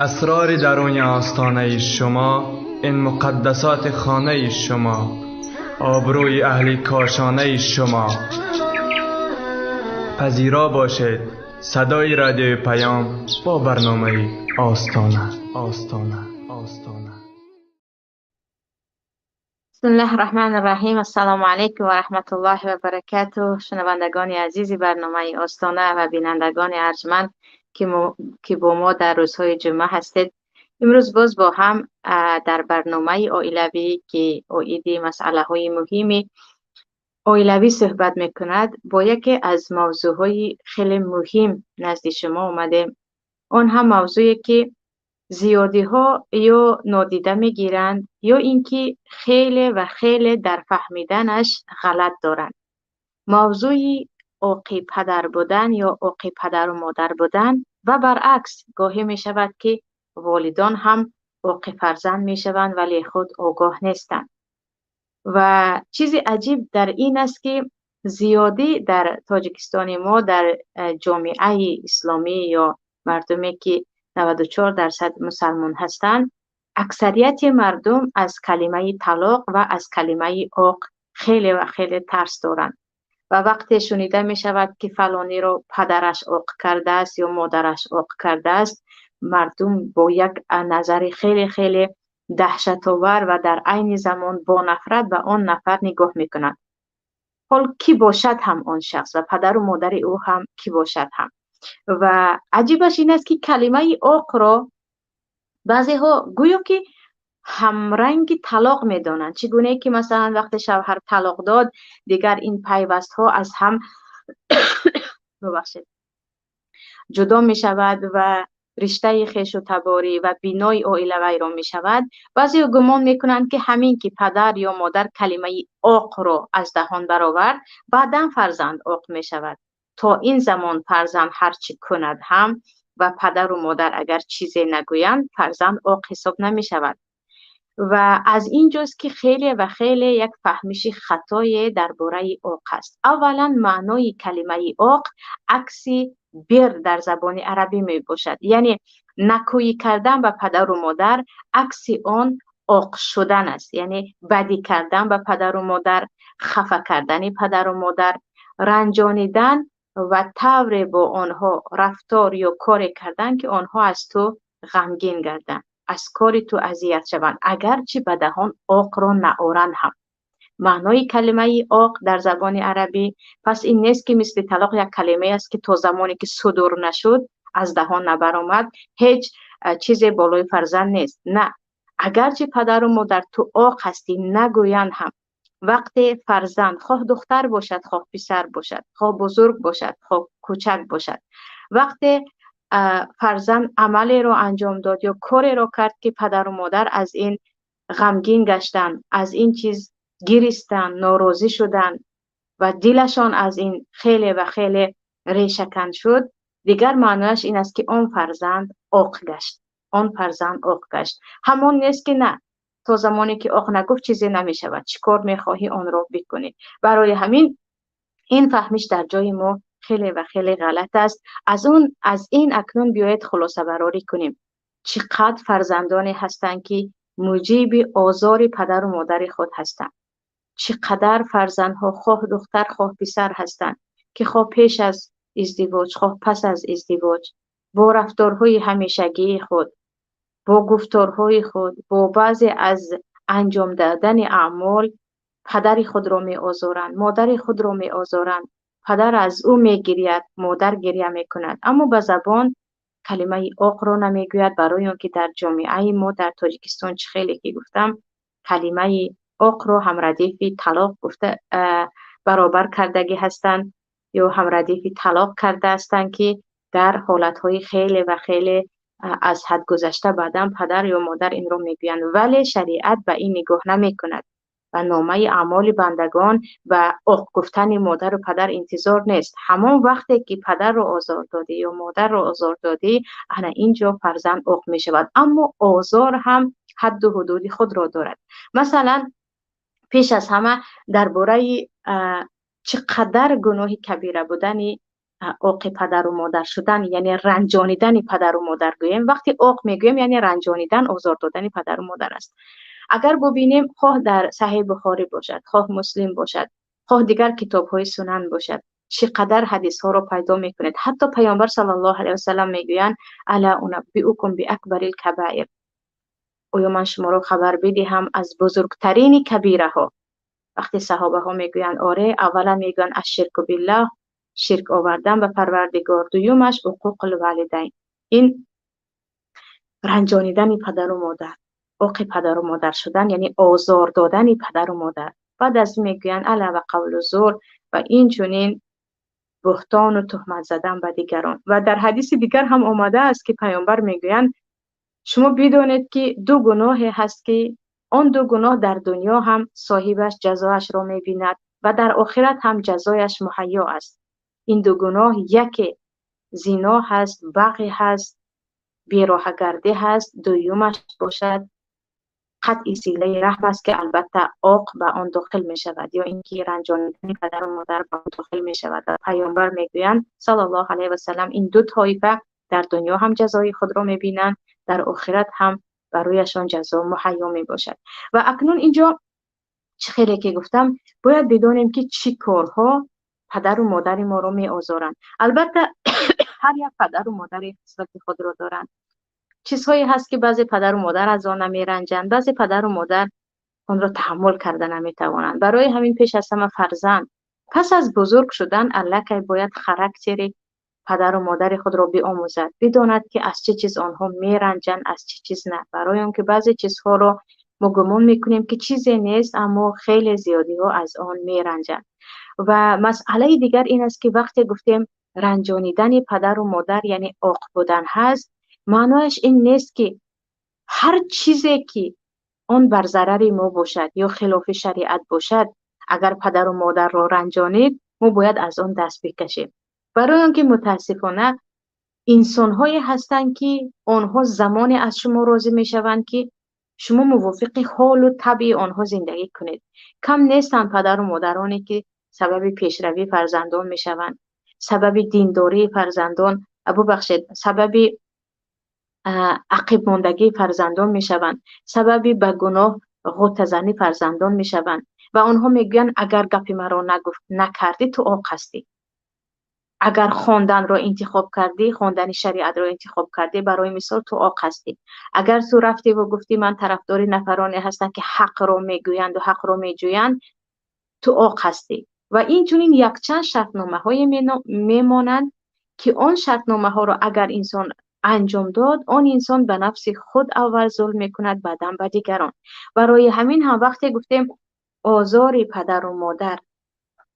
اسرار درون آستانه شما، این مقدسات خانه شما، آبروی اهل کاشانه شما. پذیرا باشید صدای رادیو پیام با برنامه آستانه. بسم الله الرحمن الرحیم. السلام علیکم و رحمت الله و برکاته. شنوندگان عزیز برنامه آستانه و بینندگان ارجمند که با ما در روزهای جمعه هستید، امروز باز با هم در برنامه اویلوی که اویدی مسئله های مهمی اویلوی صحبت میکند با یکی از موضوع های خیلی مهم نزد شما اومده. اون هم موضوعی که زیادی ها یا نادیده میگیرند یا اینکه خیلی در فهمیدنش غلط دارند. موضوع عاق پدر بودن یا عاق پدر و مادر بودن و برعکس گاهی می شود که والدان هم عاق فرزند می شوند ولی خود آگاه نیستند. و چیز عجیب در این است که زیادی در تاجیکستان ما در جامعه اسلامی یا مردمی که 94% مسلمان هستند، اکثریت مردم از کلمه طلاق و از کلمه عاق خیلی ترس دارند. و وقتی شنیده می شود که فلانی رو پدرش عاق کرده است یا مادرش عاق کرده است، مردم با یک نظر خیلی دهشت‌آور و در عین زمان با نفرت به آن نفر نگاه می کنند. حال کی باشد هم آن شخص و پدر و مادر او هم کی باشد هم. و عجیبش این است که کلمه عاق را بعضی ها گویا که همرنگ طلاق می دانند. چگونه که مثلا وقتی شوهر طلاق داد دیگر این پیوست ها از هم جدا می شود و رشته خویش و تباری و بینای عائله ویران می شود. بعضی گمان می کنند که همین که پدر یا مادر کلمه عاق را از دهان برآورد بعدا فرزند عاق می شود. تا این زمان فرزند هرچی کند هم و پدر و مادر اگر چیزی نگویند فرزند عاق حساب نمی شود. و از این جز که خیلی یک فهمش خطای درباره عاق است. اولا معنای کلمه عاق عکسی بر در زبان عربی می باشد، یعنی نکویی کردن به پدر و مادر عکس آن عاق شدن است، یعنی بدی کردن به پدر و مادر، خفه کردن پدر و مادر، رنجانیدن و طور با آنها رفتار یا کار کردن که آنها از تو غمگین گردند، از کار تو اذیت شوند اگرچه به دهان عاق را نآورند هم. معنای کلمه عاق در زبان عربی پس این نیست که مثل طلاق یک کلمه است که تا زمانی که صدور نشد از دهان نبرآمد هیچ چیز بالای فرزند نیست. نه، اگرچه پدر و مادر تو عاق هستی نگویند هم، وقتی فرزند خواه دختر باشد خواه پسر باشد، خواه بزرگ باشد خواه کوچک باشد، وقتی فرزند عملی رو انجام داد یا کاری رو کرد که پدر و مادر از این غمگین گشتن، از این چیز گریستن، ناراضی شدن و دلشان از این خیلی ریشه‌کن شد، دیگر معنیش این است که آن فرزند عاق گشت. همون نیست که نه، تا زمانی که عاق نگفت چیزی نمی شود، چی کار می خواهی آن را بکنی. برای همین این فهمش در جای ما خیلی غلط است. از این اکنون بیایید خلاصه برآوری کنیم. چقدر فرزندانی هستند که موجب آزار پدر و مادر خود هستند. چقدر فرزندها خواه دختر خواه پسر هستند که خواه پیش از ازدواج خواه پس از ازدواج با رفتارهای همیشگی خود، با گفتارهای خود، با بعضی از انجام دادن اعمال پدر خود را می آزارند، مادر خود را می آزارند. پدر از او می گرید، مادر گریه می کند، اما به زبان کلمه عاق را نمی گوید. برای اون که در جامعه ما در تاجیکستان چه خیلی که گفتم کلمه عاق را هم ردیف طلاق گفته برابر کردگی هستند یا هم ردیف طلاق کرده هستند که در حالتهای خیلی از حد گذشته بعدم پدر یا مادر این را میگویند، ولی شریعت به این نگاه نمی کند و نامه اعمال بندگان و عاق گفتن مادر و پدر انتظار نیست. همون وقتی که پدر رو آزار دادی یا مادر رو آزار دادی انا اینجا فرزند عاق می شود، اما آزار هم حد و حدود خود را دارد. مثلا پیش از همه درباره چقدر گناه کبیره بودن عق پدر و مادر شدن یعنی رنجانیدن پدر و مادر گوییم. وقتی عق میگویم یعنی رنجانیدن، آزار دادن پدر و مادر است. اگر ببینیم خواه در صحیح بخاری باشد، خواه مسلم باشد، خواه دیگر کتاب های سنن باشد، چقدر حدیث ها رو پیدا میکنید. حتی پیامبر صلی الله علیه و سلم میگویند الا انبئکم باکبر الکبائر، آیا من شما رو خبر بدهم از بزرگترین کبیره ها؟ وقتی صحابه ها میگویند آره، اولا میگن الشرک بالله، شرک آوردن به پروردگار، دومش حقوق الوالدین، این رنجانیدن پدر و مادر، عق پدر و مادر شدن یعنی آزار دادن پدر و مادر. بعد از میگویند الا و قول زور، و این چنین بهتان و تهمت زدن به دیگران. و در حدیث دیگر هم آمده است که پیامبر میگویند شما بدانید که دو گناه هست که آن دو گناه در دنیا هم صاحبش جزایش را میبیند و در آخرت هم جزایش مهیا است. این دو گناه یک زنا هست، بغی هست، بیراهگردی هست، دویومش باشد قطع صله رحم است که البته عق به آن داخل می شود، یا اینکه رنجانیدن پدر و مادر به آن داخل می شود. پیامبر میگویند صلی الله علیه و سلم این دو طایفه در دنیا هم جزای خود را میبینند، در آخرت هم برایشان جزا مهیا می باشد. و اکنون اینجا خیلی که گفتم باید بدانیم که چی کارها پدر و مادر ما رو می آزارند. البته هر یک پدر و مادر خصلت خود را دارند. چیزهایی هست که بعضی پدر و مادر از آن نمی رنجند، بعضی پدر و مادر آن را تحمل کرده نمی توانند. برای همین پیش از همه فرزند پس از بزرگ شدن الکی باید خاراکتر پدر و مادر خود را بیاموزد، بداند که از چه چیز آنها می رنجند، از چه چیز نه. برای اون که بعضی چیزها را ما گمان میکنیم که چیزی نیست اما خیلی زیادی ها از آن می رنجند. و مسئله دیگر این است که وقتی گفتیم رنجانیدن پدر و مادر یعنی عاق بودن هست، معنایش این نیست که هر چیزی که آن بر ضرر ما باشد یا خلاف شریعت باشد، اگر پدر و مادر را رنجانید ما باید از آن دست بکشیم. برای آنکه متاسفانه انسان‌هایی هستند که آنها زمانی از شما راضی میشوند که شما موافق حال و طبع آنها زندگی کنید. کم نیستند پدر و مادرانی که سبب پیشروی فرزندان میشوند، سبب دینداری فرزندان، سبب عقب ماندگی فرزندان میشوند، سبب به گناه غوطه زنی فرزندان میشوند و آنها میگن اگر گپ مرا نکردی تو عاق هستی. اگر خواندن را انتخاب کردی، خواندن شریعت را انتخاب کردی، برای مثال تو عاق هستی. اگر تو رفتی و گفتی من طرفدار نفرانی هستم که حق را میگویند و حق را میجویند، تو عاق هستی. و این چنین یک چند شرطنامه های میمانند که آن شرطنامه ها را اگر انسان انجام داد، آن انسان به نفس خود اول ظلم میکند، بعداً به دیگران. برای همین هم وقتی گفتیم آزار پدر و مادر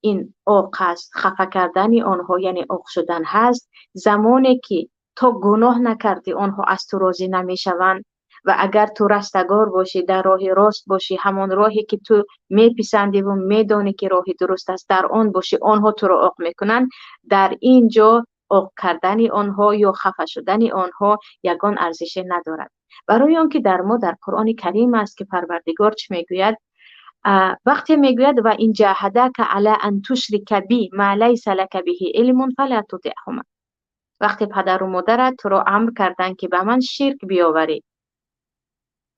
این عاق است، خفه کردن آنها یعنی عاق شدن هست، زمانی که تو گناه نکردی آنها از تو راضی نمیشوند و اگر تو رستگار باشی، در راه راست باشی، همان راهی که تو میپسندی و میدانی که راه درست است در آن باشی، آنها تو را عاق میکنند. در اینجا عاق کردن آنها یا خفه شدن آنها یگان ارزش ندارد. برای آنکه در قرآن کریم است که پروردگار چه میگوید؟ وقتی میگوید و این جاهدک علی ان تشرک بی ما لیس لک به علم فلا تطعهما، وقتی پدر و مادرت تو را امر کردن که به من شرک بیاوری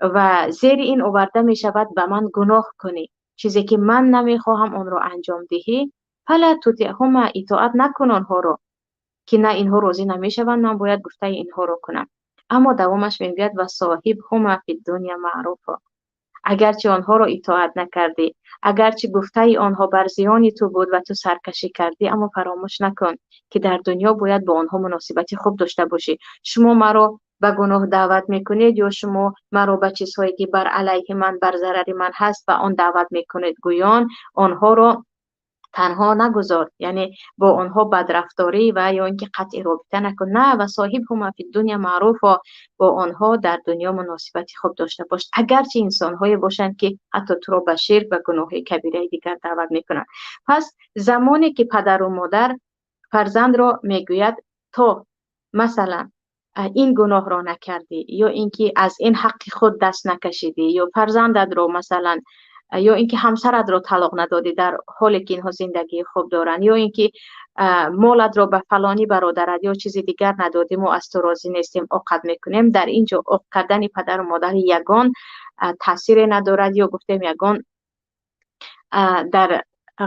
و زیر این آورده می شود به من گناه کنی، چیزی که من نمیخواهم آن را انجام دهی، فلا تطعهما، اطاعت نکن آنها را، که نه اینها راضی نمیشوند من باید گفته اینها را کنم. اما دوامش میگوید و صاحب هما فی الدنیا معروفا، اگرچه آنها را اطاعت نکردی، اگرچه گفته آنها بر زیان تو بود و تو سرکشی کردی، اما فراموش نکن که در دنیا باید با آنها مناسبت خوب داشته باشی. شما مرا به گناه دعوت میکنید یا شما مرا به چیزهایی که بر علیه من، بر ضرر من هست و آن دعوت میکنید گویان، آنها را تنها نگذار، یعنی با آنها بدرفتاری و یا اینکه قطع رابطه نکن، نه، و صاحب هم فی دنیا معروف، و با آنها در دنیا مناسبت خوب داشته باش، اگرچه انسان‌های باشند که حتی تو را به شرک و گناه کبیره دیگر دعوت میکنند. پس زمانی که پدر و مادر فرزند را میگوید تو مثلا این گناه را نکردی یا اینکه از این حق خود دست نکشیدی، یا فرزندت را مثلا یا اینکه همسرت را طلاق ندادی در حالی که اینها زندگی خوب دارن، یا اینکه مالت را به فلانی برادرت یا چیزی دیگر ندادیم و از تو راضی نیستیم عقد میکنیم. در اینجا عقد کردن پدر و مادر یگان تاثیر ندارد، یا گفتیم یگان در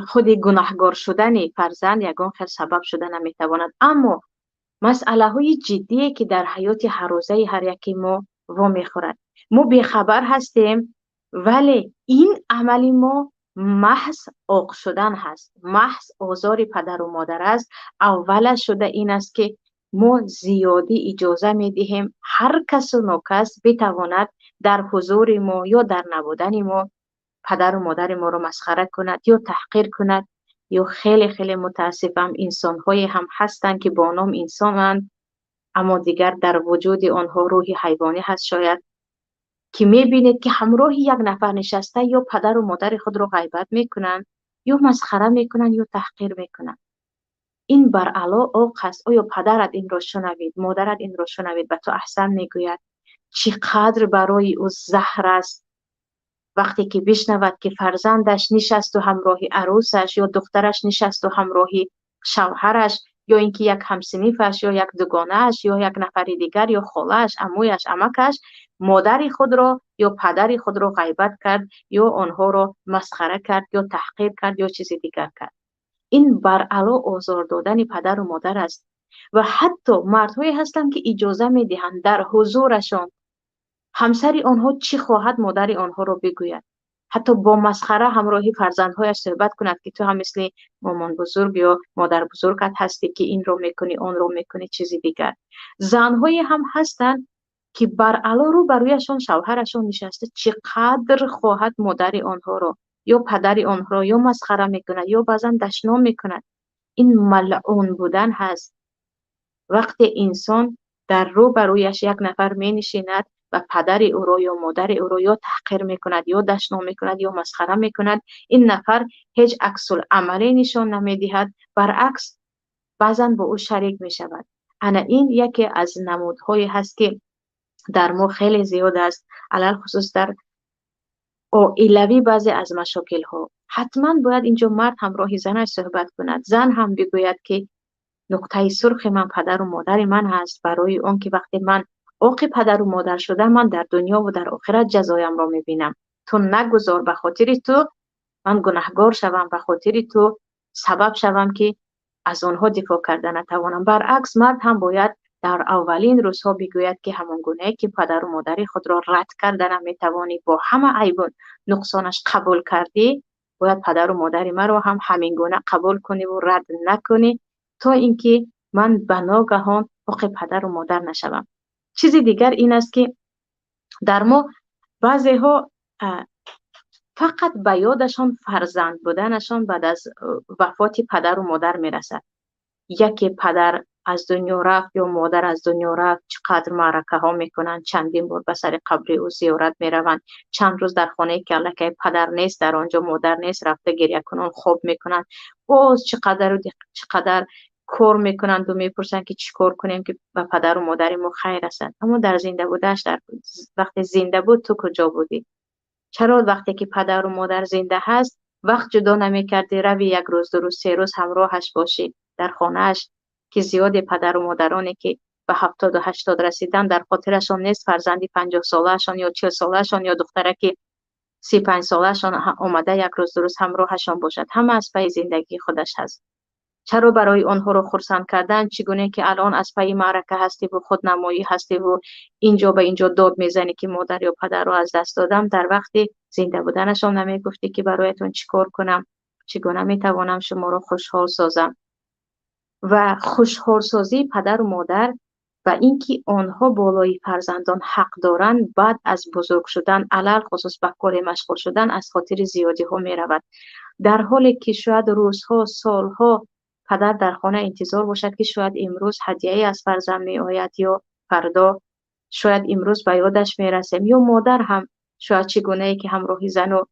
خود گناهگار شدن فرزند یگان خیر سبب شده نمیتواند. اما مسئله های جدی که در حیات هر روزه هر یکی ما میخورد، ما بیخبر هستیم ولی این عملی ما محض عاق شدن هست، محض آزار پدر و مادر است. اول شده این است که ما زیادی اجازه می دهیم هر کس و ناکس بتواند در حضور ما یا در نبودن ما پدر و مادر ما رو مسخره کند یا تحقیر کند. یا خیلی خیلی متاسفم انسان های هم هستند که با نام انسانند اما دیگر در وجود آنها روحی حیوانی هست شاید، که میبینید که همراه یک نفر نشسته یا پدر و مادر خود رو غیبت میکنن یا مسخره میکنن یا تحقیر میکنن. این بر علا عاق هست. آیا پدرت این را شنوید، مادرت این را شنوید و تو احسن میگوید؟ چقدر برای او زهر است وقتی که بشنود که فرزندش نشست و همراهی عروسش یا دخترش نشست و همراهی شوهرش یا اینکه یک همسنیفش یا یک دوگانه‌اش یا یک نفر دیگر یا خاله‌اش، عمویش، عمکش مادر خود را یا پدر خود را غیبت کرد یا آنها را مسخره کرد یا تحقیر کرد یا چیزی دیگر کرد. این بر علا آزار دادن پدر و مادر است. و حتی مردهایی هستند که اجازه میدهند در حضورشان همسر آنها چی خواهد مادر آنها را بگوید، حتی با مسخره همراهی فرزندهایش صحبت کند که تو هم مثل مامان بزرگ یا مادر بزرگت هستی که این رو میکنی آن رو میکنی چیزی دیگر. زنهایی هم هستند که بر علا رو برویشان شوهرشان نشسته چقدر خواهد مادر آنها را یا پدر آنها را یا مسخره میکند یا بعضا دشنام میکند. این ملعون بودن هست. وقتی انسان در رو برویش یک نفر می نشیند و پدر او را یا مادر او را یا تحقیر میکند یا دشنام میکند یا مسخره میکند، این نفر هیچ عکس العملی نشان نمیدهد، برعکس بعضا با او شریک میشود. انا این یکی از نمودهایی هست که در ما خیلی زیاد است، علل خصوص در عائلوی. بعضی از مشاکل ها حتما باید اینجا مرد همراه زنش صحبت کند، زن هم بگوید که نقطه سرخ من پدر و مادر من هست، برای اون که وقتی من عاق پدر و مادر شدم من در دنیا و در آخرت جزایم را میبینم. تو نگذار به خاطر تو من گناهگار شوم، به خاطر تو سبب شوم که از آنها دفاع کردن نتوانم. برعکس مرد هم باید در اولین روزها بگوید که همان گونه که پدر و مادر خود را رد کردن میتوانی، با همه عیب و نقصانش قبول کردی، باید پدر و مادر من را هم همین گونه قبول کنی و رد نکنی، تا اینکه من به ناگهان عاق پدر و مادر نشوم. چیزی دیگر این است که در ما بعضی ها فقط به یادشان فرزند بودنشان بعد از وفات پدر و مادر میرسد. یکی پدر از دنیا رفت یا مادر از دنیا رفت، چقدر معرکه ها میکنن، چندین بار به سر قبر او زیارت میروند، چند روز در خانه که الکی پدر نیست در آنجا مادر نیست رفته گریه کنن خوب میکنن، باز چقدر کار میکنند و میپرسند که چی کار کنیم که به پدر و مادر ما خیر رسد. اما در زنده بودش، در وقتی زنده بود تو کجا بودی؟ چرا وقتی که پدر و مادر زنده هست وقت جدا نمیکردی روی یک روز دو روز سه روز همراهش باشی در خانهش؟ که زیاد پدر و مادرانی که به 70 و 80 رسیدن در خاطرشان نیست فرزندی 50 سالهشان یا 40 سالهشان یا دختره که 35 سالهشان آمده یک روز دو روز همراهشان باشد. همه از پی زندگی خودش هست. چرا برای آنها رو خرسند کردن؟ چگونه که الان از پی معرکه هستی و خودنمایی هستی و اینجا به اینجا داد میزنی که مادر یا پدر رو از دست دادم، در وقتی زنده بودنشان نمیگفتی که برایتون چیکار کنم، چگونه میتوانم شما رو خوشحال سازم. و خوشحال سازی پدر و مادر و اینکه آنها بالای فرزندان حق دارند بعد از بزرگ شدن علل خصوص به کار مشغول شدن از خاطر زیادی ها می رود، در حالی که شاید روزها سالها پدر در خانه انتظار باشد که شاید امروز هدیه از فرزند می آید یا فردا شاید امروز به یادش می رسیم، یا مادر هم شاید چگونه ای که همراهی زن و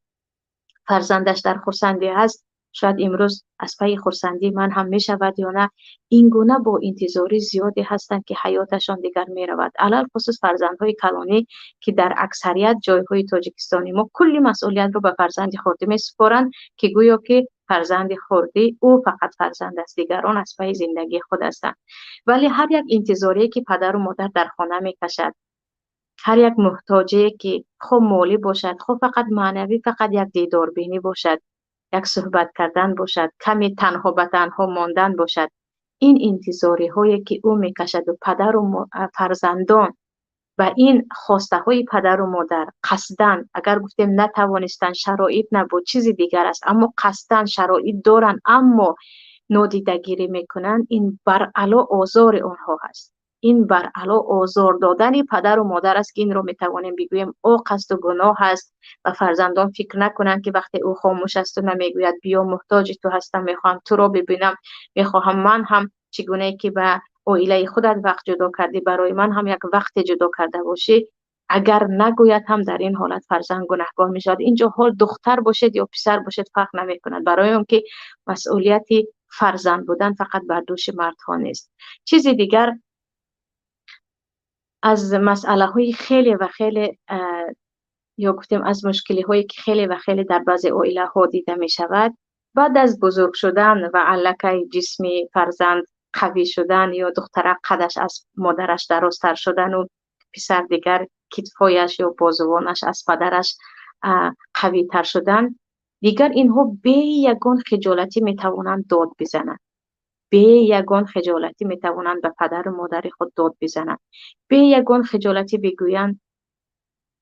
فرزندش در خرسندی هست شاید امروز از پی خرسندی من هم می شود یا نه. این گونه با انتظاری زیادی هستند که حیاتشان دیگر می رود. علل خصوص فرزندهای کلانی که در اکثریت جایهای تاجیکستانی ما کلی مسئولیت رو به فرزند خردی می سپارند که گویا که فرزند خردی او فقط فرزند است، دیگران از پی زندگی خود هستند. ولی هر یک انتظاری که پدر و مادر در خانه می کشد، هر یک محتاجی که خب مالی باشد، خب فقط معنوی، فقط یک دیدار بینی باشد، یک صحبت کردن باشد، کمی تنها به تنها ماندن باشد، این انتظاری هایی که او میکشد و پدر و فرزندان و این خواسته های پدر و مادر قصدن، اگر گفتیم نتوانستن، شرایط نبود، چیزی دیگر است، اما قصدن شرایط دارن اما نادیده گیری میکنن، این بر علا آزار آنها هست. این بر علا آزار دادن پدر و مادر است که این رو میتوانیم بگوییم او قصد و گناه هست و فرزندان فکر نکنن که وقتی او خاموش است و نمیگوید بیا محتاج تو هستم، میخوام تو رو ببینم، میخوام من هم چگونه که به عائله خودت وقت جدا کردی برای من هم یک وقت جدا کرده باشی، اگر نگوید هم در این حالت فرزند گناهکار میشود. اینجا حال دختر باشد یا پسر باشد فرق نمیکند، برای اون که مسئولیتی فرزند بودن فقط بر دوش مردها نیست. چیزی دیگر از مسئله های خیلی و خیلی یا گفتیم از مشکلی هایی که خیلی و خیلی در بعضی عائله ها دیده می شود، بعد از بزرگ شدن و علکه جسمی فرزند قوی شدن یا دختر قدش از مادرش درازتر شدن و پسر دیگر کتفایش یا بازوانش از پدرش قوی تر شدن، دیگر اینها به یگان خجالتی می توانند داد بزنند، به یگان خجالتی می توانند به پدر و مادر خود داد بزنند، به یگان خجالتی بگویند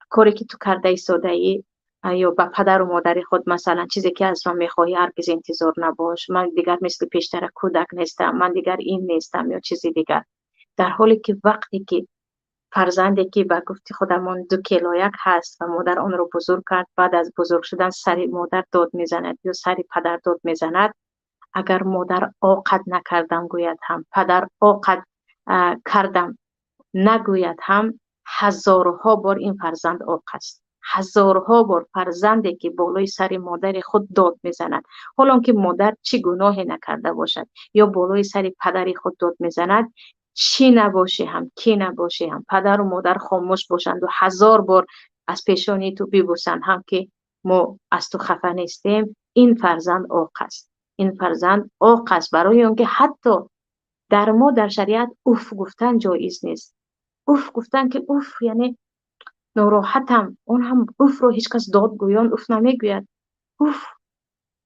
کاری که تو کرده ساده ای، یا به پدر و مادر خود مثلا چیزی که از من میخواهی هرگز انتظار نباش، من دیگر مثل پیشتر کودک نیستم، من دیگر این نیستم یا چیزی دیگر. در حالی که وقتی که فرزندی که به گفت خودمون 2 کیلو یک هست و مادر آن رو بزرگ کرد، بعد از بزرگ شدن سری مادر داد میزند یا سری پدر داد میزند، اگر مادر آقد نکردم گوید هم، پدر آقد کردم نگوید هم، هزارها بار این فرزند آق است. هزارها بار فرزندی که بالای سر مادر خود داد میزند، حالا که مادر چی گناهی نکرده باشد، یا بالای سر پدر خود داد میزند، چی نباشه هم کی نباشه هم پدر و مادر خاموش باشند و 1000 بار از پیشانی تو ببوسند هم که ما از تو خفه نیستیم، این فرزند آق است. این فرزند آق است، برای اون که حتی در ما در شریعت اوف گفتن جایز نیست. اوف گفتن که اوف یعنی ناراحتم، اون هم اوف رو هیچ کس دادگویان اوف نمیگوید. اوف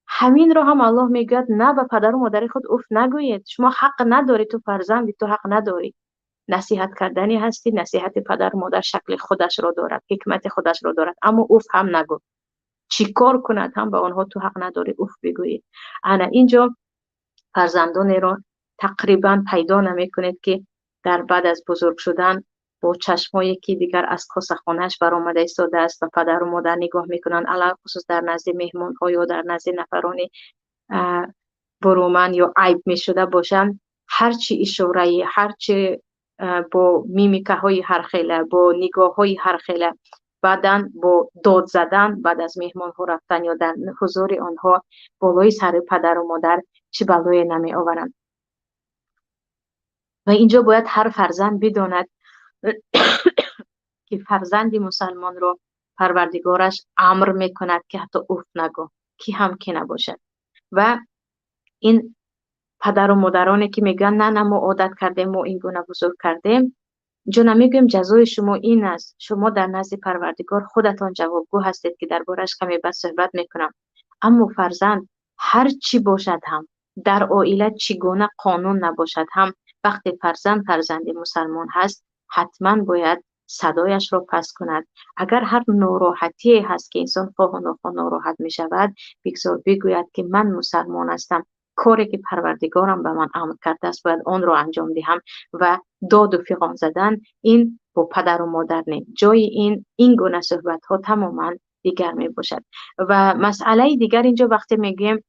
همین رو هم الله میگوید نه، به پدر و مادر خود اوف نگویید، شما حق نداری، تو فرزندی، تو حق نداری. نصیحت کردنی هستی، نصیحت پدر و مادر شکل خودش رو دارد، حکمت خودش رو دارد، اما اوف هم نگو. چی کار کند هم به آنها تو حق نداری اوف بگویید. انا اینجا فرزندانی رو تقریبا پیدا نمی کنید که در بعد از بزرگ شدن با چشمایی که دیگر از کاسه خانهش برآمده ایستاده است و پدر و مادر نگاه میکنن، علاوه خصوص در نزد مهمان ها یا در نزد نفرانی برومن یا عیب می شده باشند، هرچی اشاره، هرچی با میمیکه های هر خیله، با نگاه های هر خیله، بعدن با داد زدن بعد از مهمان ها رفتن یا در حضور آنها بالای سر پدر و مادر چه بلایی نمی آورند. و اینجا باید هر فرزند بداند که فرزند مسلمان رو پروردگارش امر میکند که حتی اوف نگو، کی هم کی نباشد. و این پدر و مادرانی که میگن نه ما عادت کردیم، ما این گونه بزرگ کردیم، جو نمیگیم جزای شما این است، شما در نزد پروردگار خودتان جوابگو هستید که دربارش کمی بعد صحبت میکنم. اما فرزند هر چی باشد هم، در عائله چگونه قانون نباشد هم، وقتی فرزند مسلمان هست حتما باید صدایش را پس کند. اگر هر ناراحتی هست که انسان خواه و ناخواه ناراحت می شود، بگذار بگوید که من مسلمان هستم، کاری که پروردگارم به من امر کرده است باید آن را انجام دهم. و داد و فغان زدن این با پدر و مادر نه، جای این گونه صحبت ها تماما دیگر می باشد. و مسئله دیگر اینجا وقتی میگیم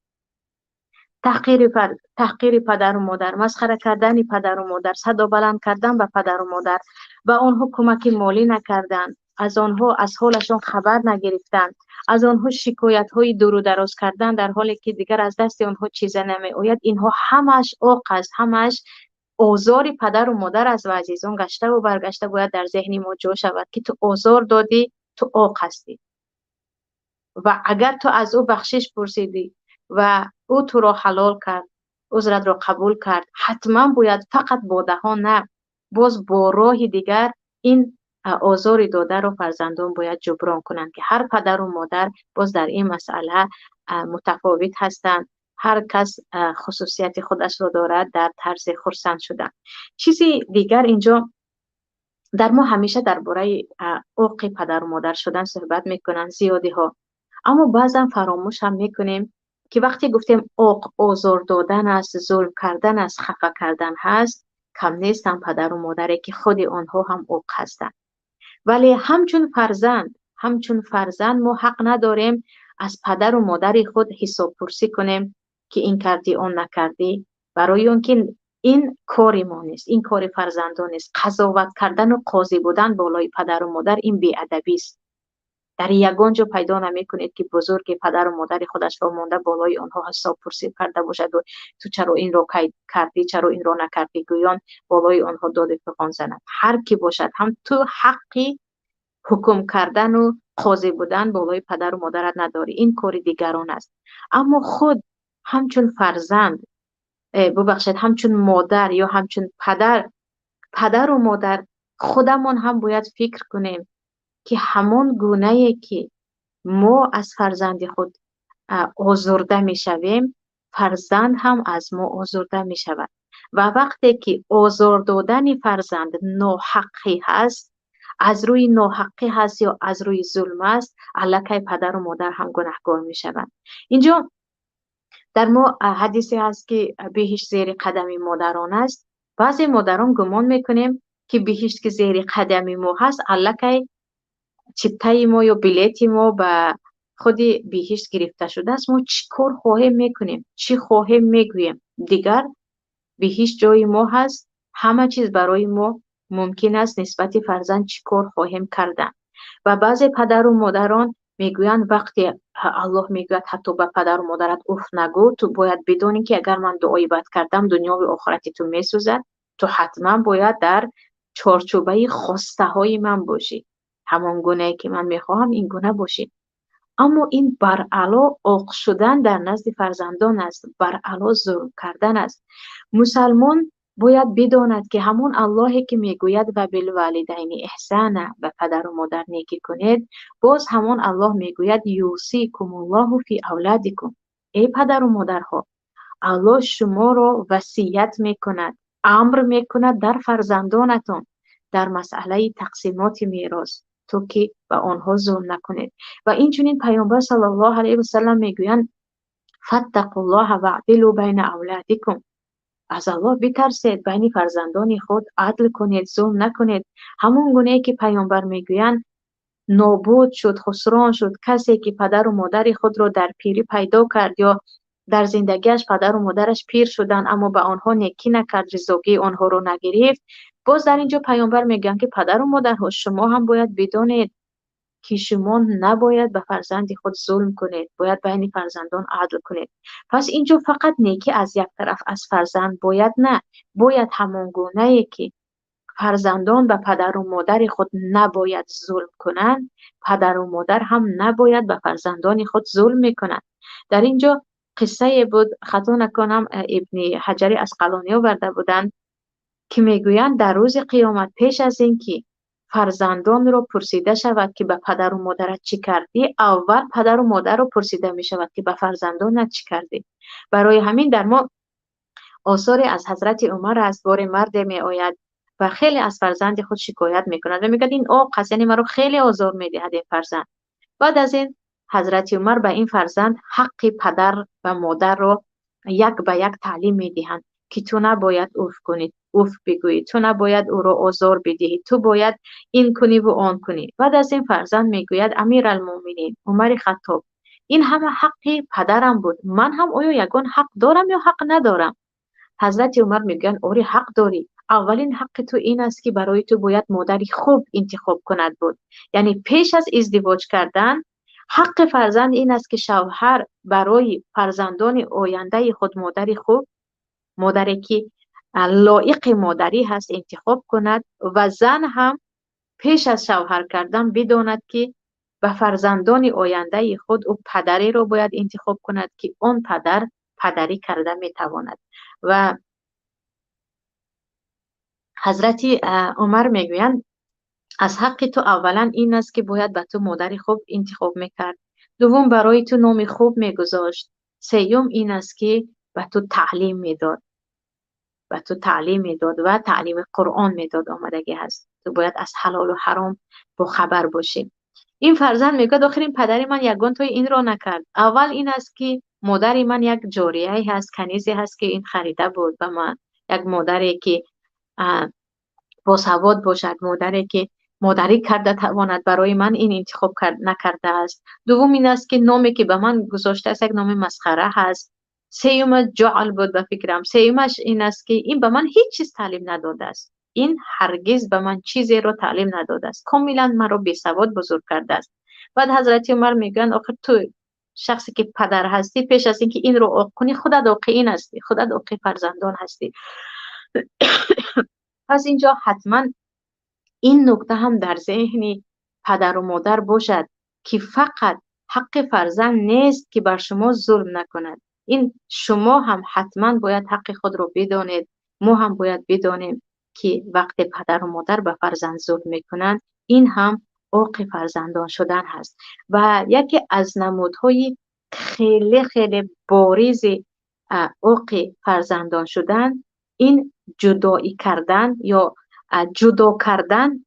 تحقیر پدر و مادر، مسخره کردن پدر و مادر، صدا بلند کردن به پدر و مادر و آنها کمک مالی نکردن، از آنها از حالشان خبر نگرفتند، از آنها شکایت های دور و دراز کردن در حالی که دیگر از دست آنها چیزی نمی آید. اینها همش عاق است، همش آزار پدر و مادر است و عزیزان گشته و برگشته باید در ذهن ما جا شود که تو آزار دادی، تو عاق هستی و اگر تو از او بخشش پرسیدی و او تو را حلال کرد، عذرت را قبول کرد، حتما باید فقط با دهان نه، باز با راه دیگر این آزار داده را فرزندان باید جبران کنند که هر پدر و مادر باز در این مسئله متفاوت هستند. هر کس خصوصیت خودش را دارد در طرز خرسند شدن. چیزی دیگر اینجا در ما همیشه درباره عاق پدر و مادر شدن صحبت میکنن زیادی ها، اما بعضا فراموش هم میکنیم که وقتی گفتیم عاق آزار دادن است، ظلم کردن است، خفه کردن هست، کم نیستن پدر و مادری که خود آنها هم عاق هستند. ولی همچون فرزند ما حق نداریم از پدر و مادر خود حساب پرسی کنیم که این کردی اون نکردی، برای اون که این کاری ما نیست، این کار فرزندان نیست. قضاوت کردن و قاضی بودن بالای پدر و مادر این بی‌ادبی است. در یگان جا پیدا نمی کنید که بزرگ پدر و مادر خودش را مانده بالای آنها حساب پرسی کرده باشد و تو چرا این را کردی، چرا این را نکردی، گویان بالای آنها داد فغان زند. هر کی باشد هم تو حقی حکم کردن و قاضی بودن بالای پدر و مادرت نداری، این کار دیگران است. اما خود همچون فرزند، همچون مادر یا همچون پدر و مادر خودمان هم باید فکر کنیم که همان گونه‌ای که ما از فرزند خود آزرده می شویم، فرزند هم از ما آزرده می شود و وقتی که آزار دادن فرزند ناحقی هست، از روی ناحقی هست یا از روی ظلم است، الکی پدر و مادر هم گناهکار می شوند. اینجا در ما حدیثی هست که بهشت زیر قدم مادران است. بعضی مادران گمان میکنیم که بهشت که زیر قدم ما هست، الکی چیپتای ما یا بلیتی ما به خود بهشت گرفته شده است. ما چی کار خواهیم میکنیم، چی خواهیم میگوییم، دیگر بهشت جای ما هست، همه چیز برای ما ممکن است. نسبت فرزند چی کار خواهیم کردن. و بعضی پدر و مادران میگویند وقتی الله میگوید حتی به پدر و مادرت اف نگو، تو باید بدونی که اگر من دعای بد کردم دنیا و آخرت تو میسوزد، تو حتما باید در چارچوبه خواسته های من باشی، همان گونه که من میخواهم این گونه باشی. اما این برعلا عاق شدن در نزد فرزندان است، برعلا ظلم کردن است. مسلمان باید بداند که همون اللهی که میگوید و بالوالدین احسانا، و پدر و مادر نیکی کنید، باز همون الله میگوید یوصیکم الله فی اولادکم. ای پدر و مادرها، الله شما را وصیت میکند، امر میکند در فرزندانتان در مسئله تقسیمات میراث، تو که به آنها ظلم نکنید. و اینچنین پیامبر صلی الله علیه و سلم میگویند فاتقوا الله واعدلوا بین اولادکم. از الله بترسید، بین فرزندان خود عدل کنید، ظلم نکنید. همون گونه که پیامبر میگویند نابود شد، خسران شد کسی که پدر و مادر خود را در پیری پیدا کرد یا در زندگیش پدر و مادرش پیر شدن اما به آنها نیکی نکرد، رضایت آنها رو نگرفت. باز در اینجا پیامبر میگن که پدر و مادرها شما هم باید بدونید که شما نباید به فرزند خود ظلم کنید، باید بین فرزندان عدل کنید. پس اینجا فقط نیکی از یک طرف از فرزند باید نه، باید همان گونه‌ای که فرزندان به پدر و مادر خود نباید ظلم کنند، پدر و مادر هم نباید به فرزندان خود ظلم میکنند. در اینجا قصه بود، خطا نکنم ابن حجر عسقلانی آورده بودند که میگویند در روز قیامت پیش از اینکه فرزندان را پرسیده شود که به پدر و مادرت چی کردی، اول پدر و مادر را پرسیده می شود که به فرزندانت چی کردی. برای همین در ما آثار از حضرت عمر از بار مرد می آید و خیلی از فرزند خود شکایت می کند و می گوید این آق هست، یعنی مرا خیلی آزار می دهد این فرزند. بعد از این حضرت عمر به این فرزند حق پدر و مادر را یک به یک تعلیم می دهند که تو نباید اوف کنید، اوف بگویی، تو نباید او را آزار بدهی، تو باید این کنی و آن کنی. بعد از این فرزند میگوید امیرالمومنین عمر خطاب، این همه حق پدرم بود، من هم آیا یگان حق دارم یا حق ندارم؟ حضرت عمر میگن آری حق داری، اولین حق تو این است که برای تو باید مادری خوب انتخاب کند بود. یعنی پیش از ازدواج کردن حق فرزند این است که شوهر برای فرزندان آینده خود مادری خوب، مادری که لایق مادری هست انتخاب کند و زن هم پیش از شوهر کردن بداند که به فرزندان آینده خود او پدری را باید انتخاب کند که اون پدر پدری کرده میتواند. و حضرت عمر میگویند از حق تو اولا این است که باید به تو مادری خوب انتخاب میکرد، دوم برای تو نام خوب میگذاشت، سوم این است که به تو تعلیم میداد، و تو تعلیم میداد و تعلیم قرآن میداد آمدگی هست. تو باید از حلال و حرام با خبر باشی. این فرزند میگه آخرین پدری من یگان توی این را نکرد. اول این است که مادری من یک جاریه هست، کنیزی هست که این خریده بود و من یک مادری که باسواد باشد، مادری که مادری کرده تواند برای من این انتخاب نکرده است. دوم این است که نامی که به من گذاشته است یک نام مسخره هست. سیوم جعل بود به فکرم. سیومش این است که این به من هیچ چیز تعلیم نداده است. این هرگز به من چیزی را تعلیم نداده است. کاملا مرا بیسواد بزرگ کرده است. بعد حضرت عمر میگن آخر تو شخصی که پدر هستی پیش از اینکه این رو عاق کنی خودت عاق این هستی، خودت عاق فرزندان هستی. پس اینجا حتما این نکته هم در ذهن پدر و مادر باشد که فقط حق فرزند نیست که بر شما ظلم نکند. این شما هم حتما باید حق خود رو بدانید. ما هم باید بدانیم که وقت پدر و مادر به فرزند ظلم میکنند این هم عاق فرزندان شدن هست. و یکی از نمودهای خیلی خیلی بارز عاق فرزندان شدن این جدایی کردن یا جدا کردن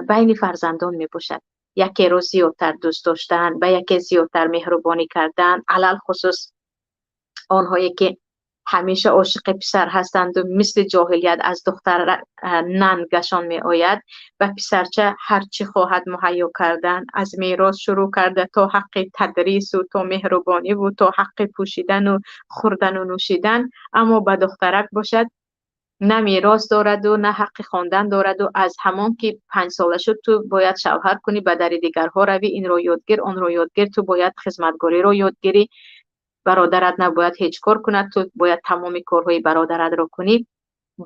بین فرزندان می باشد. یکی رو زیادتر دوست داشتن، به یکی زیادتر مهربانی کردن، علل خصوص آنهایی که همیشه عاشق پسر هستند و مثل جاهلیت از دختر ننگشان می آید و پسرچه هرچی خواهد مهیا کردن، از میراث شروع کرده تا حق تدریس و تا مهربانی و تا حق پوشیدن و خوردن و نوشیدن، اما به دخترک باشد نه میراث دارد و نه حق خواندن دارد و از همان که 5 ساله شد تو باید شوهر کنی، به در دیگرها روی، این رو یادگیر آن رو یادگیر، تو باید خدمتگاری رو یادگیری، برادرت نباید هیچ کار کند، تو باید تمام کارهای برادرت رو کنی.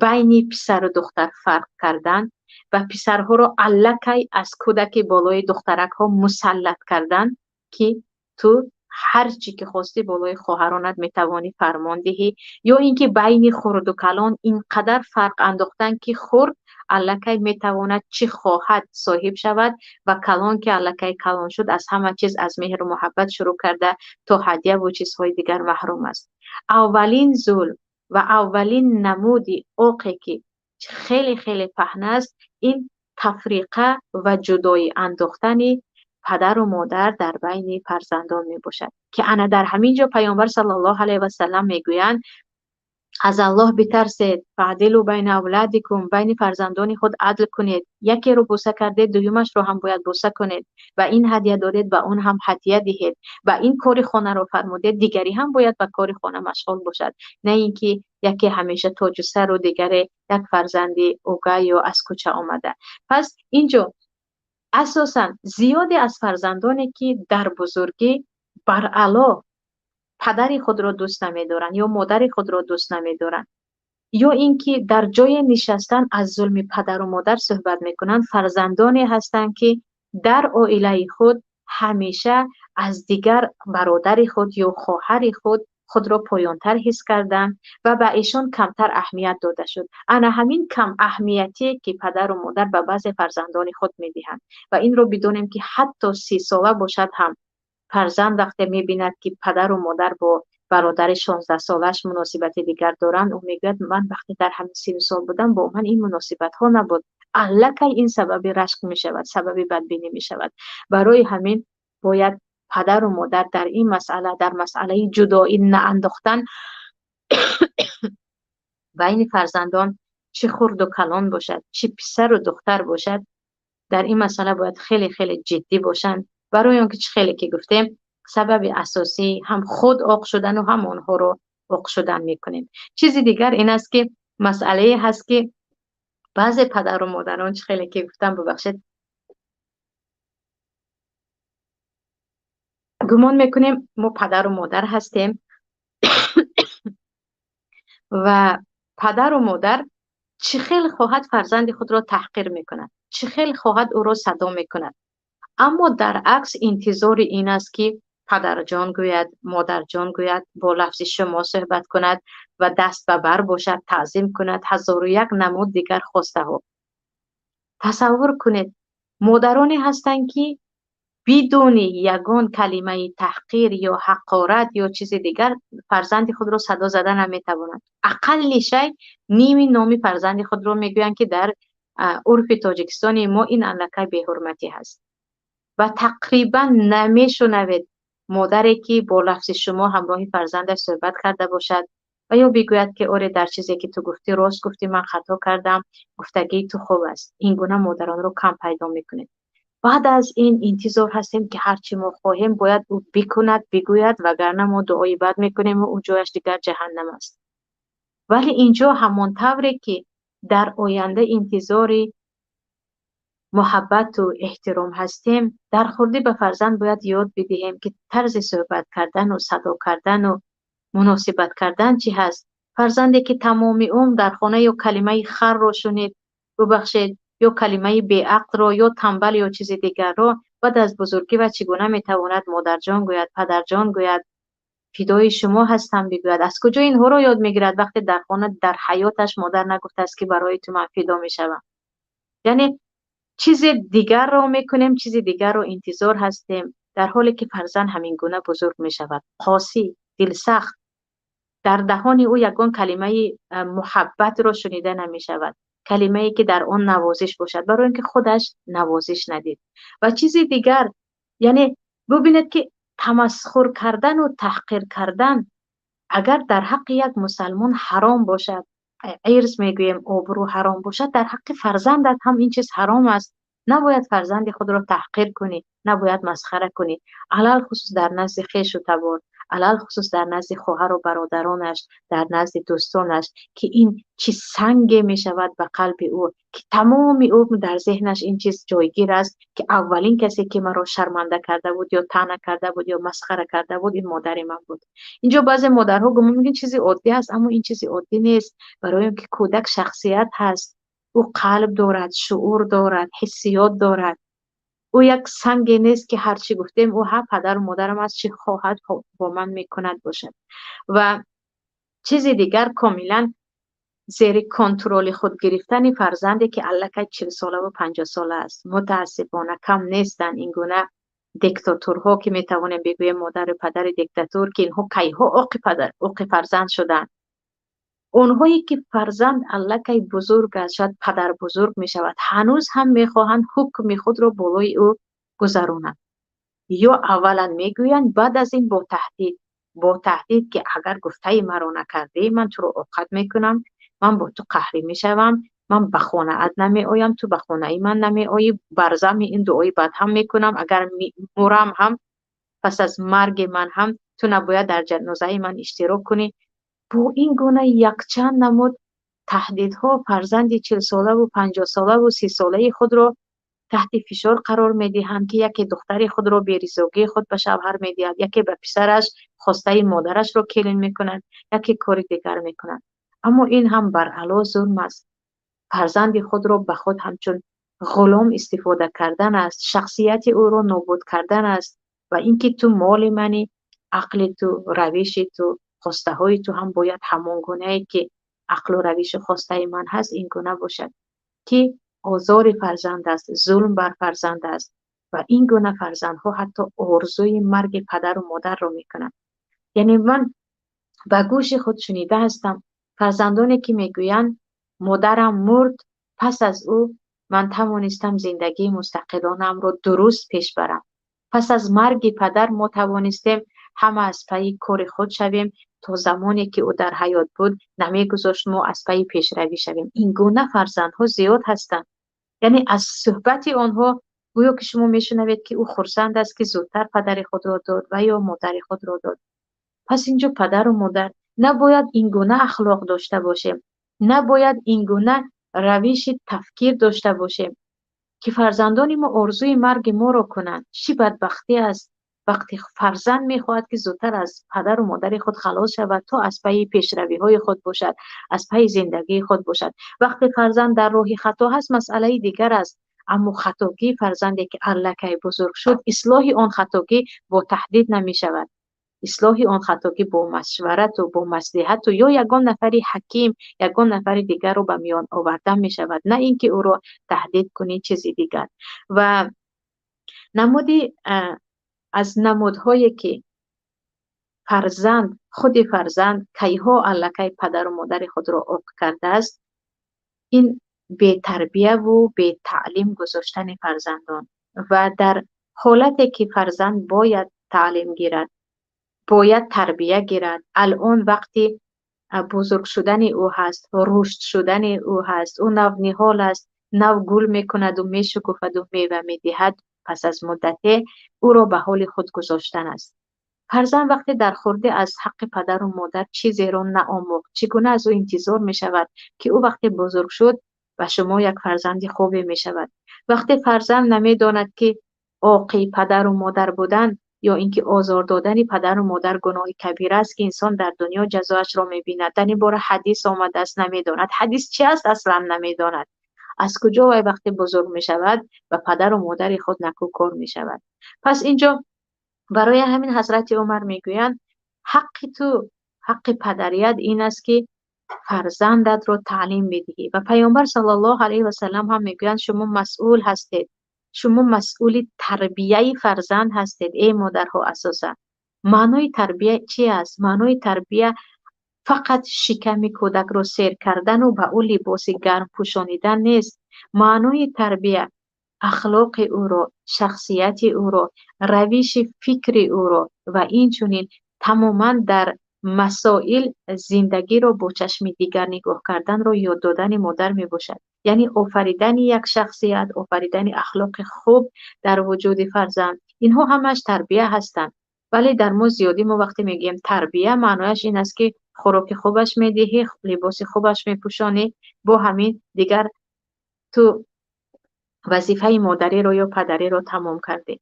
بین پسر و دختر فرق کردن و پسرها رو الکی از کودک بالای دخترک ها مسلط کردن که تو هر چی که خواستی بالای خواهرانت میتوانی فرمان دهی، یا اینکه بین خرد و کلان اینقدر فرق انداختن که خرد الکی میتواند چی خواهد صاحب شود و کلان که الکی کلان شد از همه چیز از مهر و محبت شروع کرده تا هدیه و چیزهای دیگر محروم است. اولین ظلم و اولین نمودی عاقی که خیلی خیلی پهن است این تفریقه و جدایی انداختن پدر و مادر در بین فرزندان می باشد که انا در همین جا پیامبر صلی الله علیه و سلم میگویند از الله بترسید، فعدلوا بین اولادکم، بین فرزندان خود عدل کنید، یکی رو بوسه کردید دویمش رو هم باید بوسه کنید و این هدیه دادید و اون هم هدیه دهید و این کار خانه رو فرمودید دیگری هم باید به کار خانه مشغول باشد، نه اینکه یکی همیشه تاج سر و دیگری یک فرزندی اوگای یا از کوچه آمده. پس اینجا اساسا زیادی از فرزندانی که در بزرگی برعلا پدری خود را دوست نمی‌دارند یا مادری خود را دوست نمی‌دارند یا اینکه در جای نشستن از ظلم پدر و مادر صحبت می‌کنند، فرزندانی هستند که در عائله خود همیشه از دیگر برادر خود یا خواهر خود را پایان‌تر حس کردند و به ایشان کمتر اهمیت داده شد. انا همین کم اهمیتی که پدر و مادر به بعض فرزندان خود می‌دهند و این رو بدونیم که حتی 30 ساله باشد هم فرزند وقتی می‌بیند که پدر و مادر با برادر 16 سالش مناسبت دیگر دارند او میگوید من وقتی در همین 30 سال بودم با من این مناسبت ها نبود، الکی این سبب رشک می شود، سبب بدبینی می شود. برای همین باید پدر و مادر در این مسئله، در مسئله جدایی نانداختن بین فرزندان چه خرد و کلان باشد چه پسر و دختر باشد، در این مسئله باید خیلی خیلی جدی باشند، برای اون که خیلی که گفتیم سبب اساسی هم خود عاق شدن و هم اونها رو عاق شدن میکنیم. چیزی دیگر این است که مسئله هست که بعضی پدر و مادران چه خیلی که گفتم ببخشید گمان میکنیم ما پدر و مادر هستیم و پدر و مادر چه خیلی خواهد فرزند خود را تحقیر میکند، چه خیلی خواهد او را صدا میکند، اما در عکس انتظار این است که پدر جان گوید، مادر جان گوید، با لفظ شما صحبت کند و دست به بر باشد، تعظیم کند، هزار و یک نمود دیگر خواسته ها. تصور کنید مادرانی هستند که بدون یگان کلمه تحقیر یا حقارت یا چیز دیگر فرزند خود را صدا زدن نمیتوانند. اقل شی نیمی نامی فرزند خود را میگویند که در عرف تاجیکستان ما این علکه به حرمتی هست و تقریبا نمیشنوید مادری که با لفظ شما همراه فرزندش صحبت کرده باشد و یا بگوید که آره در چیزی که تو گفتی راست گفتی، من خطا کردم، گفتگی تو خوب است. این گونه مادران رو کم پیدا میکنید. بعد از این انتظار هستیم که هرچی ما خواهیم باید او بکند بگوید، وگرنه ما دعای بد میکنیم و او جایش دیگر جهنم است. ولی اینجا همان طوری که در آینده انتظار محبت و احترام هستیم، در خورده به فرزند باید یاد بدهیم که طرز صحبت کردن و صدا کردن و مناسبت کردن چی هست. فرزندی که تمام عمر در خانه یا کلمه خر رو شنید، ببخشید، یا کلمه بیعقل رو یا تنبل یا چیز دیگر رو، بعد از بزرگی و چگونه میتواند مادر جان گوید، پدر جان گوید، فدای شما هستم بگوید. از کجا اینها رو یاد میگیرد وقتی در خانه در حیاتش مادر نگفته است که برای تو من فدا میشوم؟ یعنی چیز دیگر رو میکنیم، چیز دیگر رو انتظار هستیم، در حالی که فرزند همین گونه بزرگ میشود قاسی، دلسخت، در دهان او یگان کلمه محبت رو شنیده نمی شود، کلمه ای که در آن نوازش باشد، برای اینکه خودش نوازش ندید. و چیز دیگر، یعنی ببینید که تمسخر کردن و تحقیر کردن اگر در حق یک مسلمان حرام باشد، عرض میگویم آبرو حرام باشد، در حق فرزندت هم این چیز حرام است. نباید فرزند خود را تحقیر کنی، نباید مسخره کنی، علل خصوص در نزد خویش و تبار، علل خصوص در نزد خواهر و برادرانش، در نزد دوستانش، که این چیز سنگ می شود به قلب او، که تمام او در ذهنش این چیز جایگیر است که اولین کسی که مرا شرمنده کرده بود یا طعنه کرده بود یا مسخره کرده بود این مادر من بود. اینجا بعضی مادرها گمان میگن چیزی عادی است، اما این چیزی عادی نیست، برای اینکه کودک شخصیت هست، او قلب دارد، شعور دارد، حسیات دارد. او یک سنگ نیست که هرچی گفتیم او ها پدر و مادرم است چی خواهد با من میکند باشد. و چیز دیگر کاملا زیر کنترل خود گرفتن فرزندی که الکی 40 ساله و 50 ساله است. متاسفانه کم نیستن این گونه دیکتاتورها که میتوانیم بگویم مادر و پدر دیکتاتور که اینها کیها عاق فرزند شدن. اونهایی که فرزند الکی بزرگ است، شاید پدر بزرگ می شود، هنوز هم میخواهند حکم خود را بالای او گذرانند. یا اولا میگویند بعد از این با تهدید که اگر گفته مرا نکردی من تو رو عاقب میکنم، من با تو قهری میشوم، من به خانه ات نمی آیم، تو به خانه من نمی آیی، برزم این دعای بد هم میکنم، اگر مرم هم پس از مرگ من هم تو نباید در جنازه من اشتراک کنی. با این گونه یک چند نمود تهدیدها فرزند 40 ساله و 50 ساله و 30 ساله خود را تحت فشار قرار میدهند که یکی دختر خود را به ریزگی خود به شوهر میدهد، یکی به پسرش خواسته مادرش را کلین میکند، یکی کاری دیگر میکند. اما این هم بر علا ظلم است. فرزند خود را به خود همچون غلام استفاده کردن است، شخصیت او را نابود کردن است. و اینکه تو مال منی، عقل تو، روش تو، خواسته های تو هم باید همان گونه ای که عقل و روش و خواسته من هست این گونه باشد، که آزار فرزند است، ظلم بر فرزند است. و این گونه فرزندها حتی آرزوی مرگ پدر و مادر را میکنند. یعنی من به گوش خود شنیده هستم فرزندانی که میگویند مادرم مرد، پس از او من توانستم زندگی مستقلانم را درست پیش برم. پس از مرگ پدر ما توانستیم همه از پی کار خود شویم، تا زمانی که او در حیات بود نمیگذاشت ما از پی پیشروی شویم. این گونه فرزندها زیاد هستند. یعنی از صحبت آنها گویا که شما میشنوید که او خرسند است که زودتر پدر خود را داد و یا مادر خود را داد. پس اینجا پدر و مادر نباید این گونه اخلاق داشته باشیم، نباید این گونه روش تفکیر داشته باشیم که فرزندان ما آرزوی مرگ ما را کنند. چه بدبختی است وقتی فرزند میخواهد که زودتر از پدر و مادر خود خلاص شود تا از پی پیشروی های خود باشد، از پی زندگی خود باشد. وقتی فرزند در راه خطا هست مسئله دیگر است، اما خطاگی فرزندی که الکی بزرگ شد، اصلاح آن خطاگی با تهدید نمی شود. اصلاح آن خطاگی با مشورت و با مصلحت و یا یگان نفری حکیم، یگان نفر دیگر رو به میان آوردن می شود، نه اینکه او رو تهدید کنی چیزی دیگر. و نمودی از نمودهایی که خود فرزند کیها الکی پدر و مادر خود را عاق کرده است، این به تربیه و به تعلیم گذاشتن فرزندان. و در حالتی که فرزند باید تعلیم گیرد، باید تربیه گیرد، الان وقتی بزرگ شدن او هست، رشد شدن او هست، او نو نهال است، نو گل میکند و میشکفد و میوه میدهد، پس از مدتی او را به حال خود گذاشتن است. فرزند وقتی در خورده از حق پدر و مادر چیزی را نآموخت، چگونه از او انتظار می شود که او وقتی بزرگ شد و شما یک فرزند خوبی می شود؟ وقتی فرزند نمی داند که عاقی پدر و مادر بودن یا اینکه آزار دادن پدر و مادر گناه کبیر است که انسان در دنیا جزایش را می بیند، در این باره حدیث آمده است نمی داند، حدیث چی است اصلا نمی داند، از کجا و وقتی بزرگ می شود و پدر و مادر خود نکوکار می شود. پس اینجا برای همین حضرت عمر میگویند حق پدریت این است که فرزندت رو تعلیم بدهی. و پیامبر صلی الله علیه و سلم هم میگویند شما مسئول هستید، شما مسئول تربیه فرزند هستید ای مادرها. اساسا معنای تربیه چی است؟ معنای تربیه فقط شکم کودک رو سیر کردن و به او لباس گرم پوشانیدن نیست. معنای تربیه اخلاق او رو، شخصیت او رو، روش فکر او رو و اینچنین تماما در مسائل زندگی رو با چشم دیگر نگاه کردن رو یاد دادن مادر می باشد. یعنی آفریدن یک شخصیت، آفریدن اخلاق خوب در وجود فرزند، اینها همش تربیه هستند. ولی در ما زیادی ما وقتی میگیم تربیه معنایش این است که خوراک خوبش میدهی، لباس خوبش میپوشانی، با همین دیگر تو وظیفه مادری رو یا پدری رو تمام کرده.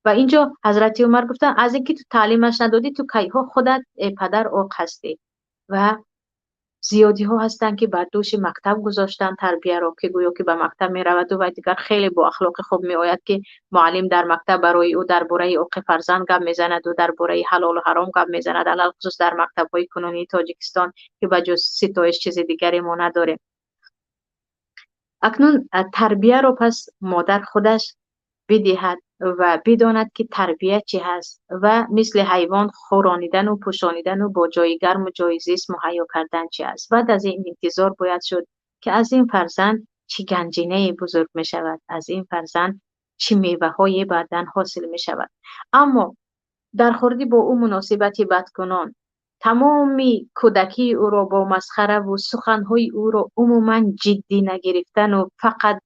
و اینجا حضرت عمر گفتن از اینکه تو تعلیمش ندادی تو کیها خودت پدر عاق هستی. و زیادی ها هستن که بعد دوش مکتب گذاشتن تربیه رو که گویا که به مکتب می رود و دیگر خیلی با اخلاق خوب می آید که معلم در مکتب برای او درباره عاق فرزند گپ میزند و درباره حلال و حرام گپ میزند، علل خصوص در مکتب های کنونی تاجیکستان که بجز ستایش چیز دیگری ما نداره. اکنون تربیه رو پس مادر خودش بدهد و بداند که تربیه چی هست و مثل حیوان خورانیدن و پوشانیدن و با جای گرم و جای زیست مهیا کردن چی هست. بعد از این انتظار باید شد که از این فرزند چی گنجینه بزرگ می شود، از این فرزند چی میوه های بعدن حاصل می شود. اما در خوردی با او مناسبتی بدکنان، تمامی کودکی او را با مسخره و سخنهای او را عموما جدی نگرفتن و فقط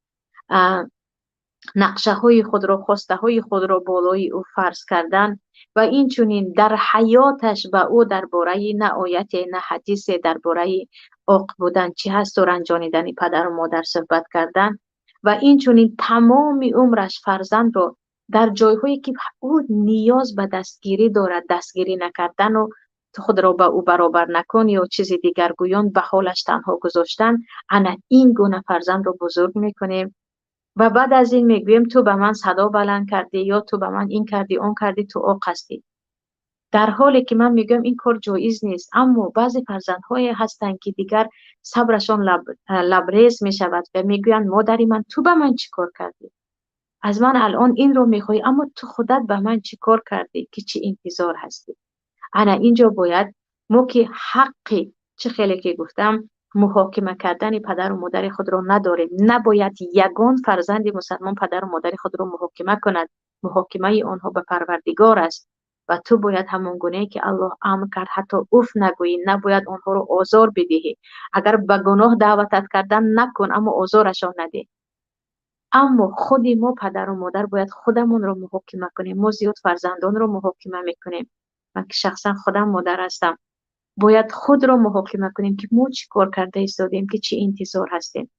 نقشه های خود را، خواسته های خود را بالای او فرض کردن و اینچنین در حیاتش به او درباره نه آیت نه حدیث درباره عاق بودن چی هست و رنجانیدن پدر و مادر صحبت کردن و اینچنین تمام عمرش فرزند را در جایهایی که او نیاز به دستگیری دارد دستگیری نکردن و تو خود را به او برابر نکنی یا چیز دیگر گویان به حالش تنها گذاشتن، انا این گونه فرزند را بزرگ میکنیم و بعد از این میگویم تو به من صدا بلند کردی یا تو به من این کردی اون کردی تو عاق هستی. در حالی که من میگم این کار جایز نیست، اما بعضی فرزندهای هستند که دیگر صبرشان لبریز میشود و میگویند مادری من تو به من چی کار کردی؟ از من الان این رو میخوای اما تو خودت به من چی کار کردی که چی انتظار هستی؟ انا اینجا باید ما که حقی چه خیلی که گفتم محاکمه کردن پدر و مادر خود را نداریم. نباید یگان فرزند مسلمان پدر و مادر خود را محاکمه کند. محاکمه آنها به پروردگار است و تو باید همون گونه که الله امر کرد حتی اف نگویی، نباید آنها را آزار بدهی. اگر به گناه دعوتت کردن نکن اما آزارشان نده. اما خودی ما پدر و مادر باید خودمون رو محاکمه کنیم. ما زیاد فرزندان رو محاکمه میکنیم. من که شخصا خودم مادر هستم، باید خود را محاکمه کنیم که ما چی کار کرده ایستادیم که چی انتظار هستیم.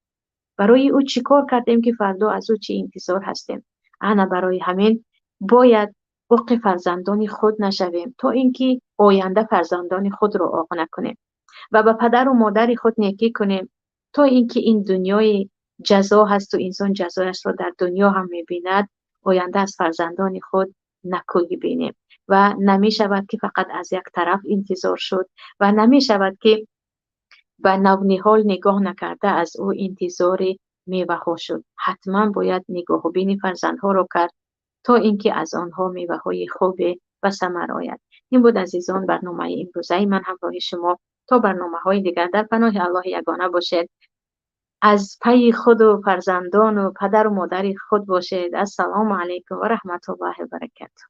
برای او چی کار کردیم که فردا از او چی انتظار هستیم؟ انا برای همین باید عق فرزندان خود نشویم تا اینکه آینده فرزندان خود رو عاق نکنیم و به پدر و مادر خود نیکی کنیم تا اینکه این دنیای جزا هست و انسان جزایش رو در دنیا هم میبیند، آینده از فرزندان خود نکویی بینیم و نمی شود که فقط از یک طرف انتظار شد و نمی شود که به نونیحال نگاه نکرده از او انتظار میوه ها شد. حتما باید نگاه و بین فرزندها رو کرد تا اینکه از آنها میوه های خوب و ثمر آید. این بود عزیزان برنامه امروزه من همراه شما. تا برنامه های دیگر در پناه الله یگانه باشید. از پی خود و فرزندان و پدر و مادر خود باشید. السلام علیکم و رحمت الله و برکاته.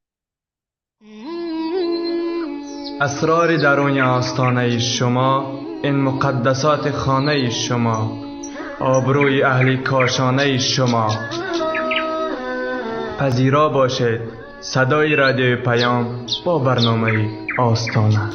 اسرار درون آستانه شما، این مقدسات خانه شما، آبروی اهل کاشانه شما. پذیرا باشید صدای رادیو پیام با برنامه آستانه.